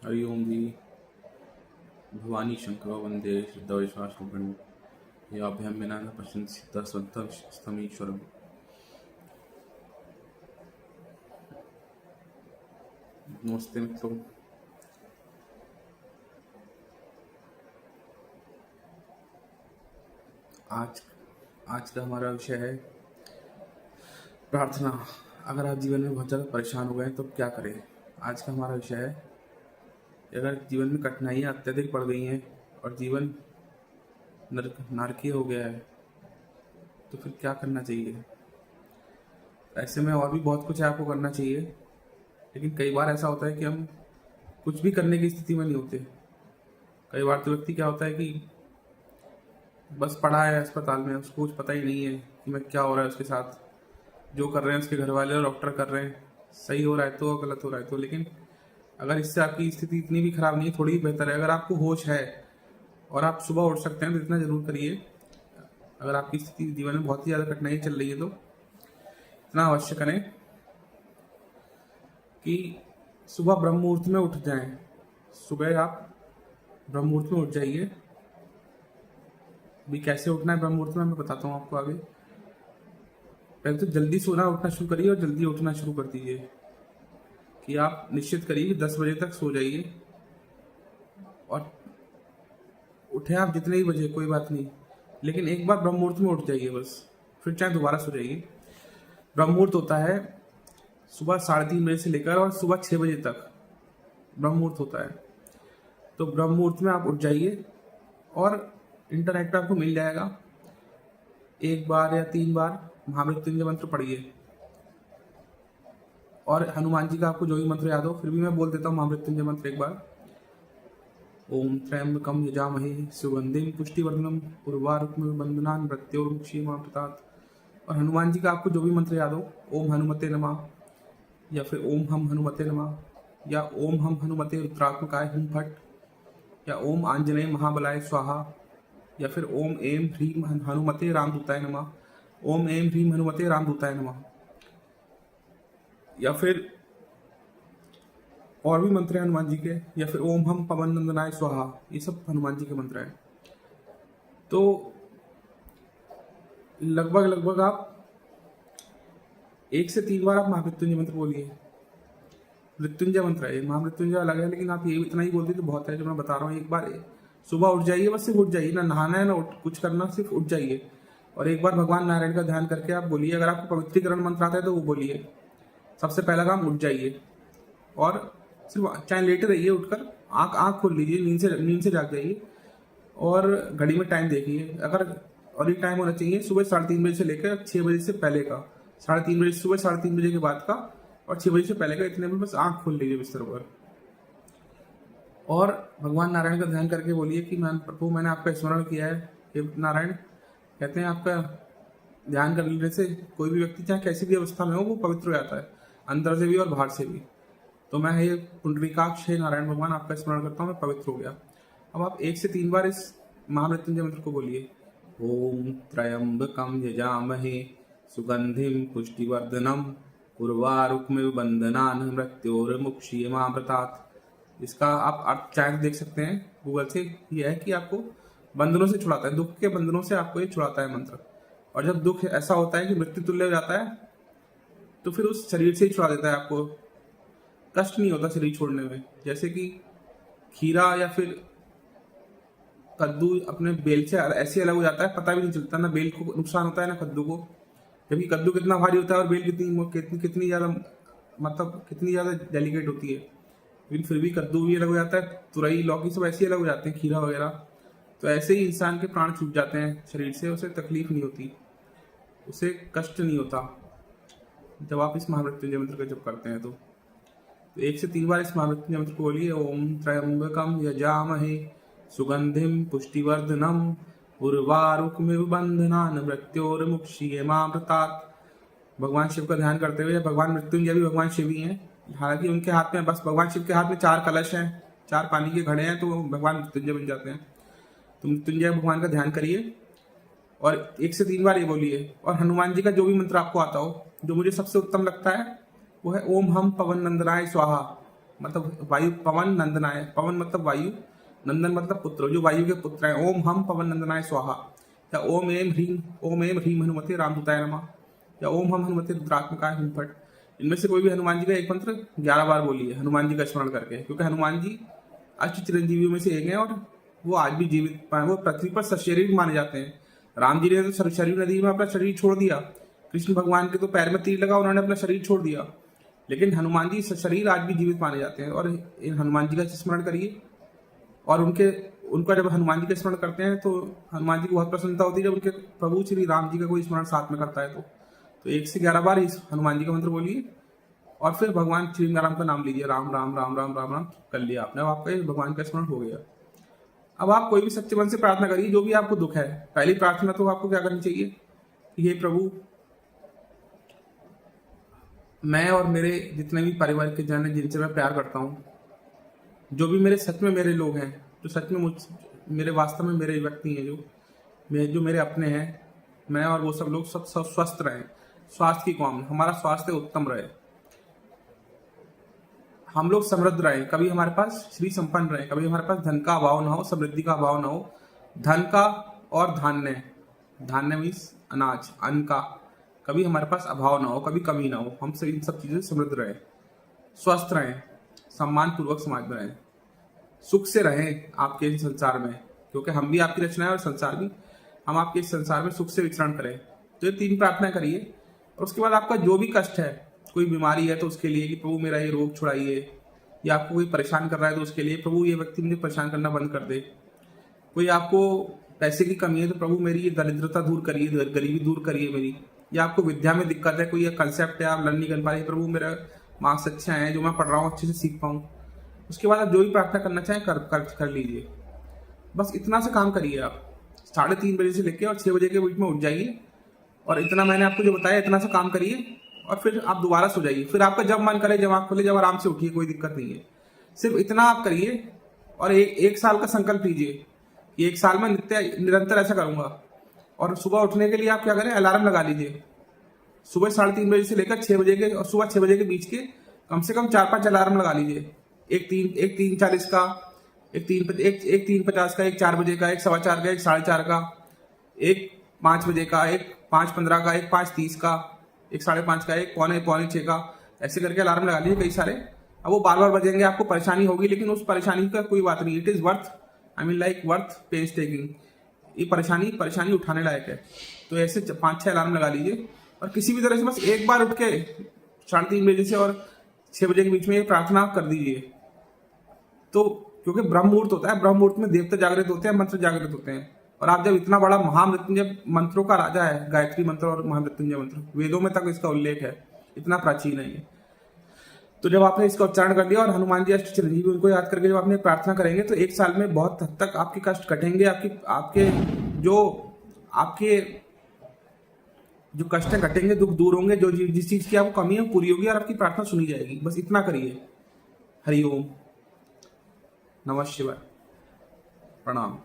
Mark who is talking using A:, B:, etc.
A: हरि ओम जी। भवानी शंकर वंदे श्रद्धाविश्वासरूपिणं याभ्यां विना न पश्यन्ति सिद्धा स्वन्तमीश्वरम्। नमस्ते मित्रों। आज आज का हमारा विषय है प्रार्थना। अगर आप जीवन में बहुत ज़्यादा परेशान हो गए तो क्या करें। आज का हमारा विषय है अगर जीवन में कठिनाइयाँ अत्यधिक बढ़ गई हैं और जीवन नारकीय हो गया है तो फिर क्या करना चाहिए। ऐसे में और भी बहुत कुछ है आपको करना चाहिए, लेकिन कई बार ऐसा होता है कि हम कुछ भी करने की स्थिति में नहीं होते। कई बार तो व्यक्ति क्या होता है कि बस पड़ा है अस्पताल में, उसको कुछ पता ही नहीं है कि मैं क्या हो रहा है उसके साथ। जो कर रहे हैं उसके घर वाले और डॉक्टर कर रहे हैं, सही हो रहा है तो गलत हो रहा है तो। लेकिन अगर इससे आपकी स्थिति इतनी भी खराब नहीं है, थोड़ी बेहतर है, अगर आपको होश है और आप सुबह उठ सकते हैं तो इतना जरूर करिए। अगर आपकी स्थिति जीवन में बहुत ही ज़्यादा कठिनाई चल रही है तो इतना अवश्य करें कि सुबह ब्रह्म मुहूर्त में उठ जाएं। सुबह आप ब्रह्म मुहूर्त में उठ जाइए। अभी कैसे उठना है ब्रह्म मुहूर्त में मैं बताता हूँ आपको आगे। पहले तो जल्दी सोना उठना शुरू करिए और जल्दी उठना शुरू कर दीजिए कि आप निश्चित करिए कि 10 बजे तक सो जाइए और उठे आप जितने ही बजे कोई बात नहीं, लेकिन एक बार ब्रह्म मुहूर्त में उठ जाइए बस, फिर चाहे दोबारा सो जाइए। ब्रह्म मुहूर्त होता है सुबह 3:30 बजे से लेकर और सुबह 6 बजे तक ब्रह्म मुहूर्त होता है। तो ब्रह्म मुहूर्त में आप उठ जाइए और इंटरनेट पे आपको मिल जाएगा, 1 बार या 3 बार महामृत्युंजय मंत्र पढ़िए। और हनुमान जी का आपको जो भी मंत्र याद हो, फिर भी मैं बोल देता हूँ महामृत्युंजय मंत्र एक बार। ओम त्र्यंबकम यजामहे सुगंधिम पुष्टिवर्धनम उर्वारुकमिव बंधनान् मृत्योर्मुक्षीयमामृतात्। और हनुमान जी का आपको जो भी मंत्र याद हो, ओम हनुमते नमः, या फिर ओम हम हनुमते नमः, या ओम हम हनुमते रुद्रात्मकाय हुम फट, या ओम आंजनेय महाबलाय स्वाहा, या फिर ओम एम ह्रीम हनुमते रामदूताय नमः, ओम एम ह्रीम हनुमते रामदूताय नमः। या फिर और भी मंत्र हैं हनुमान जी के, या फिर ओम हम पवन नंदनाय स्वाहा। ये सब हनुमान जी के मंत्र हैं। तो लगभग आप 1 से 3 बार आप महामृत्युंजय मंत्र बोलिए। मृत्युंजय मंत्र है, महामृत्युंजय अलग है, लेकिन आप ये इतना ही बोल दीजिए तो बहुत है जो मैं बता रहा हूँ। एक बार सुबह उठ जाइए, बस सिर्फ उठ जाइए, ना नहाना है ना कुछ करना, सिर्फ उठ जाइए और एक बार भगवान नारायण का ध्यान करके आप बोलिए। अगर आपको पवित्रीकरण मंत्र आता है तो वो बोलिए। सबसे पहला काम उठ जाइए और सिर्फ चाहे लेटे रहिए, उठकर आँख खोल लीजिए, नींद से जाग जाइए और घड़ी में टाइम देखिए। अगर और ये टाइम होना चाहिए सुबह 3:30 बजे से लेकर 6 बजे से पहले का, 3:30 बजे सुबह 3:30 बजे के बाद का और 6 बजे से पहले का, इतने में बस आँख खोल लीजिए बिस्तर पर और भगवान नारायण का ध्यान करके बोलिए कि प्रभु मैंने आपका स्मरण किया है। हे नारायण, कहते हैं आपका ध्यान कर लेने से कोई भी व्यक्ति चाहे कैसी भी अवस्था में हो वो पवित्र हो जाता है, अंदर से भी और बाहर से भी। तो मैं हे पुंडरीकाक्ष, हे नारायण भगवान, आपका स्मरण करता हूँ, मैं पवित्र हो गया। अब आप 1 से 3 बार इस महामृत्युंजय मंत्र को बोलिए। ओम त्र्यंबकम यजामहे सुगंधिम पुष्टिवर्धनम उर्वारुकमिव बंधनान् मृत्योर्मुक्षीयमामृतात्। इसका आप अर्थ चाहे देख सकते हैं गूगल से। यह है कि आपको बंधनों से छुड़ाता है, दुख के बंधनों से आपको ये छुड़ाता है मंत्र। और जब दुख ऐसा होता है कि मृत्यु तुल्य हो जाता है तो फिर उस शरीर से ही छुड़ा देता है। आपको कष्ट नहीं होता शरीर छोड़ने में। जैसे कि खीरा या फिर कद्दू अपने बेल से ऐसे अलग हो जाता है, पता भी नहीं चलता, ना बेल को नुकसान होता है ना कद्दू को। जबकि कद्दू कितना भारी होता है और बेल कितनी ज्यादा, मतलब कितनी ज्यादा डेलिकेट होती है, लेकिन फिर भी कद्दू भी अलग हो जाता है। तुरई लौकी सब ऐसे अलग हो जाते हैं, खीरा वगैरह। तो ऐसे ही इंसान के प्राण छूट जाते हैं शरीर से, उसे तकलीफ नहीं होती, उसे कष्ट नहीं होता जब आप इस महामृत्युंजय मंत्र का जप करते हैं। तो 1 से 3 बार इस महामृत्युंजय मंत्र को बोलिए। ओम त्र्यंबकम यजामहे सुगंधिम पुष्टिवर्धनम उर्वारुकमिव बंधनान् मृत्योर्मुक्षीयमामृतात्। भगवान शिव का ध्यान करते हुए, भगवान मृत्युंजय भी भगवान शिव ही हैं। हालांकि उनके हाथ में, बस भगवान शिव के हाथ में 4 कलश हैं, 4 पानी के घड़े हैं, तो भगवान मृत्युंजय बन जाते हैं। तो मृत्युंजय भगवान का ध्यान करिए और 1 से 3 बार ये बोलिए। और हनुमान जी का जो भी मंत्र आपको आता हो, जो मुझे सबसे उत्तम लगता है वो है ओम हम पवन नंदनाय स्वाहा। मतलब वायु पवन नंदनाय, पवन मतलब वायु, नंदन मतलब पुत्र, जो वायु के पुत्र हैं। ओम हम पवन नंदनाय स्वाहा, या ओम एम ह्रीम हनुमते रामदूताय नमः, या ओम हम हनुमते रुद्रात्मकाय हुम फट। इनमें से कोई भी हनुमान जी का एक मंत्र 11 बार बोलिए, हनुमान जी का स्मरण करके, क्योंकि हनुमान जी अष्ट चिरंजीवियों में से एक हैं और वो आज भी जीवित, वो पृथ्वी पर सशरीर माने जाते हैं। राम जी ने तो शरीर नदी में अपना शरीर छोड़ दिया, कृष्ण भगवान के तो पैर में तीर लगा, उन्होंने अपना शरीर छोड़ दिया, लेकिन हनुमान जी शरीर आज भी जीवित माने जाते हैं। और इन हनुमान जी का स्मरण करिए, और उनका जब हनुमान जी का स्मरण करते हैं तो हनुमान जी को बहुत प्रसन्नता होती है जब उनके प्रभु श्री राम जी का कोई स्मरण साथ में करता है। तो 1 से 11 बार इस हनुमान जी का मंत्र बोलिए, और फिर भगवान श्री राम का नाम लीजिए, राम राम राम राम राम राम कर लिया आपने, अब आपका भगवान का स्मरण हो गया। अब आप कोई भी सच्चे मन से प्रार्थना करिए, जो भी आपको दुख है। पहली प्रार्थना तो आपको क्या करनी चाहिए कि हे प्रभु, मैं और मेरे जितने भी परिवार के जन हैं जिनसे मैं प्यार करता हूँ, जो भी मेरे सच में मेरे लोग हैं, जो सच में मेरे वास्तव में मेरे व्यक्ति हैं, जो मेरे अपने हैं, मैं और वो सब लोग सब स्वस्थ रहें। स्वास्थ्य की कौन, हमारा स्वास्थ्य उत्तम रहे, हम लोग समृद्ध रहे, कभी हमारे पास श्री संपन्न रहे, कभी हमारे पास धन का अभाव ना हो, समृद्धि का अभाव ना हो। धन का और धान्य, धान्य मीन्स अनाज, अन्न का कभी हमारे पास अभाव ना हो, कभी कमी ना हो, हम सब इन सब चीज़ों से समृद्ध रहे, स्वस्थ रहें, सम्मान पूर्वक समाज में रहें, सुख से रहें आपके इस संसार में, क्योंकि हम भी आपकी रचना है और संसार भी, हम आपके इस संसार में सुख से विचरण करें। तो ये 3 प्रार्थना करिए, और उसके बाद आपका जो भी कष्ट है, कोई बीमारी है तो उसके लिए कि प्रभु मेरा ये रोग छुड़ाइए, या आपको कोई परेशान कर रहा है तो उसके लिए प्रभु ये व्यक्ति मुझे परेशान करना बंद कर दे। कोई आपको पैसे की कमी है तो प्रभु मेरी ये दरिद्रता दूर करिए, गरीबी दूर करिए मेरी, या आपको विद्या में दिक्कत है, कोई कंसेप्ट है आप लर्न नहीं कर पा रहे, प्रभु मेरा मार्क्स अच्छे हैं, जो मैं पढ़ रहा हूँ अच्छे से सीख पाऊँ। उसके बाद आप जो भी प्रार्थना करना चाहें कर लीजिए। बस इतना से काम करिए आप, 3:30 बजे से लेकर और 6 बजे के बीच में उठ जाइए, और इतना मैंने आपको जो बताया इतना से काम करिए, और फिर आप दोबारा सो जाइए। फिर आपका जब मन करे, जब आँख खोले, जब आराम से उठिए, कोई दिक्कत नहीं है। सिर्फ इतना आप करिए, और एक साल का संकल्प लीजिए कि 1 साल में निरंतर ऐसा करूंगा। और सुबह उठने के लिए आप क्या करें, अलार्म लगा लीजिए। सुबह 3:30 बजे से लेकर 6 बजे के, और सुबह 6 बजे के बीच के कम से कम 4-5 अलार्म लगा लीजिए। एक 3:40 का, एक 3:50 का, एक 4 बजे का, एक 4:15 का, एक 4:30 का, एक 5 बजे का, एक 5:15 का, एक 5:30 का, एक 5:30 का, एक 5:45 का, ऐसे करके अलार्म लगा लीजिए कई सारे। अब वो बार बार बजेंगे, आपको परेशानी होगी, लेकिन उस परेशानी का कोई बात नहीं, it is worth, worth pains taking. ये परेशानी उठाने लायक है। तो ऐसे 5-6 अलार्म लगा लीजिए, और किसी भी तरह से बस एक बार उठ के 3:30 बजे से और 6 बजे के बीच में ये प्रार्थना कर दीजिए। तो क्योंकि ब्रह्म मुहूर्त होता है, ब्रह्म मुहूर्त में देवता जागृत होते हैं, मंत्र जागृत होते हैं, और आप जब इतना बड़ा महामृत्युंजय मंत्रों का राजा है, गायत्री मंत्र और महामृत्युंजय मंत्र, वेदों में तक इसका उल्लेख है, इतना प्राचीन है ये। तो जब आपने इसका उच्चारण कर दिया और हनुमान जी अष्ट चिरंजीवी उनको याद करके जब आपने प्रार्थना करेंगे, तो 1 साल में बहुत हद तक आपके कष्ट कटेंगे, आपके जो कष्ट घटेंगे, दुख दूर होंगे, जो जिस चीज की आपको कमी है पूरी होगी, और आपकी प्रार्थना सुनी जाएगी। बस इतना करिए। हरि ओम, नमः शिवाय, प्रणाम।